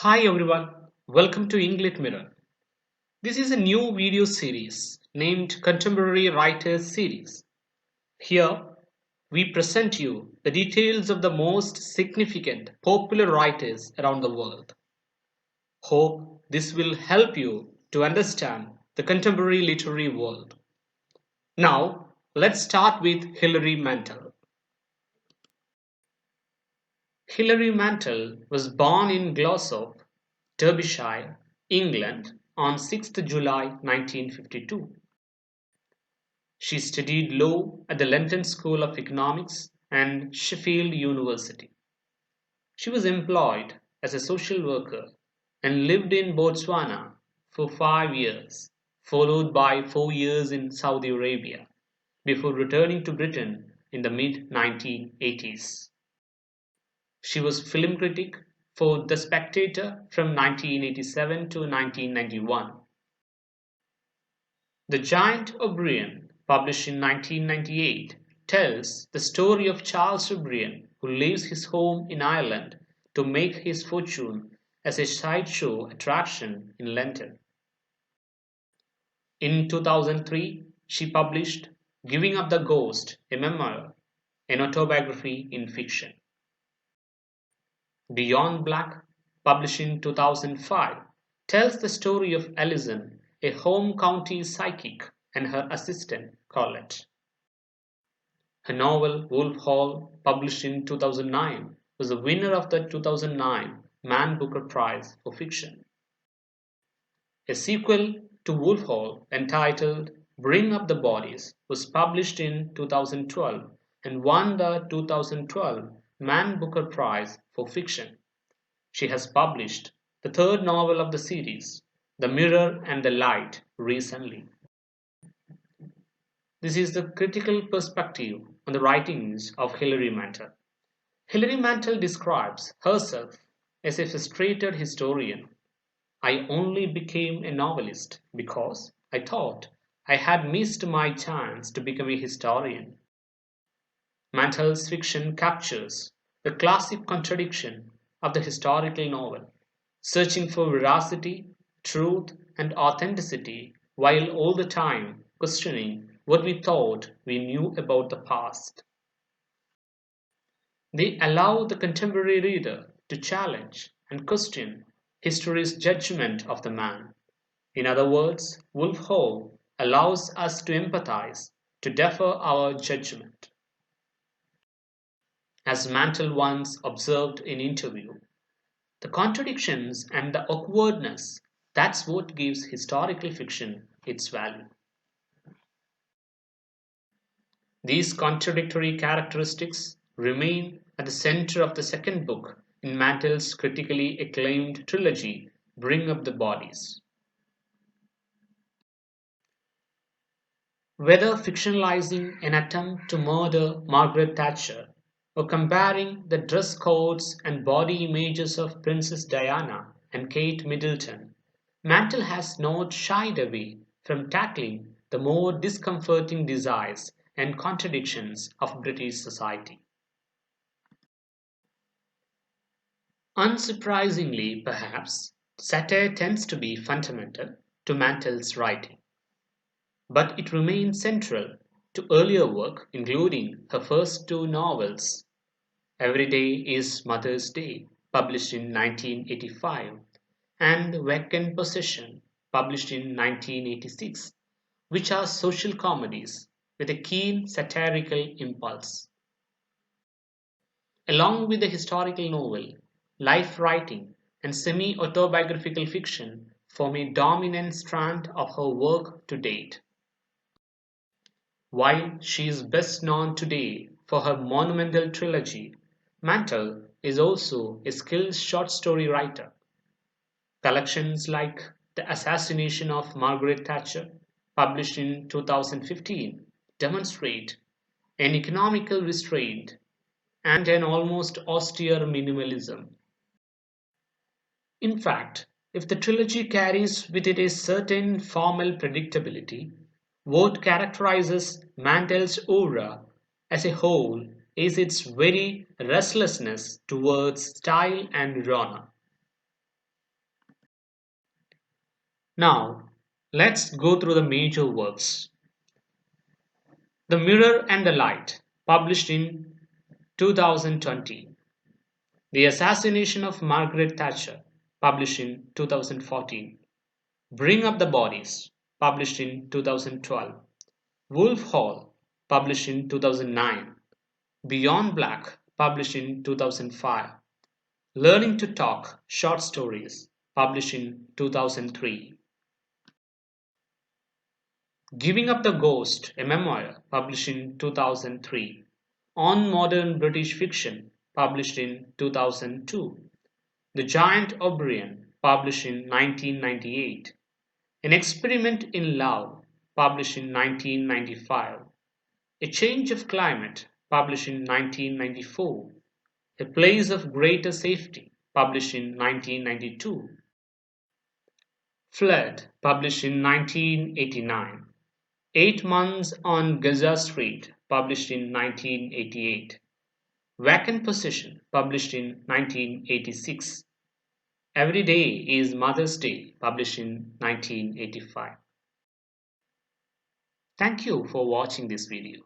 Hi everyone, welcome to English Mirror. This is a new video series named Contemporary Writers Series. Here we present you the details of the most significant popular writers around the world. Hope this will help you to understand the contemporary literary world. Now let's start with Hilary Mantel. Hilary Mantel was born in Glossop, Derbyshire, England on 6th July 1952. She studied law at the London School of Economics and Sheffield University. She was employed as a social worker and lived in Botswana for 5 years, followed by 4 years in Saudi Arabia, before returning to Britain in the mid 1980s. She was film critic for The Spectator from 1987 to 1991. The Giant O'Brien, published in 1998, tells the story of Charles O'Brien, who leaves his home in Ireland to make his fortune as a sideshow attraction in London. In 2003, she published Giving Up the Ghost, a memoir, an autobiography in fiction. Beyond Black, published in 2005, tells the story of Alison, a home county psychic, and her assistant, Colette. Her novel Wolf Hall, published in 2009, was the winner of the 2009 Man Booker Prize for Fiction. A sequel to Wolf Hall, entitled Bring Up the Bodies, was published in 2012 and won the 2012 Man Booker Prize for Fiction. She has published the third novel of the series, The Mirror and the Light, recently. This is the critical perspective on the writings of Hilary Mantel. Hilary Mantel describes herself as a frustrated historian. I only became a novelist because I thought I had missed my chance to become a historian. Mantel's fiction captures the classic contradiction of the historical novel, searching for veracity, truth, and authenticity while all the time questioning what we thought we knew about the past. They allow the contemporary reader to challenge and question history's judgment of the man. In other words, Wolf Hall allows us to empathize, to defer our judgment. As Mantel once observed in interview, the contradictions and the awkwardness, that's what gives historical fiction its value. These contradictory characteristics remain at the center of the second book in Mantel's critically acclaimed trilogy, Bring Up the Bodies. Whether fictionalizing an attempt to murder Margaret Thatcher or comparing the dress codes and body images of Princess Diana and Kate Middleton, Mantel has not shied away from tackling the more discomforting desires and contradictions of British society. Unsurprisingly, perhaps, satire tends to be fundamental to Mantel's writing, but it remains central to earlier work, including her first two novels, Every Day is Mother's Day, published in 1985, and Vacant Possession, published in 1986, which are social comedies with a keen satirical impulse. Along with the historical novel, life writing and semi-autobiographical fiction form a dominant strand of her work to date. While she is best known today for her monumental trilogy, Mantel is also a skilled short story writer. Collections like The Assassination of Margaret Thatcher, published in 2015, demonstrate an economical restraint and an almost austere minimalism. In fact, if the trilogy carries with it a certain formal predictability, what characterizes Mantel's aura as a whole is its very restlessness towards style and genre. Now, let's go through the major works. The Mirror and the Light, published in 2020. The Assassination of Margaret Thatcher, published in 2014. Bring Up the Bodies, published in 2012. Wolf Hall, published in 2009. Beyond Black, published in 2005. Learning to Talk, Short Stories, published in 2003. Giving Up the Ghost, a memoir, published in 2003. On Modern British Fiction, published in 2002. The Giant O'Brien, published in 1998. An Experiment in Love, published in 1995. A Change of Climate, published in 1994. A Place of Greater Safety, published in 1992. Flood, published in 1989. 8 Months on Gaza Street, published in 1988. Vacant Possession, published in 1986. Every Day is Mother's Day, published in 1985. Thank you for watching this video.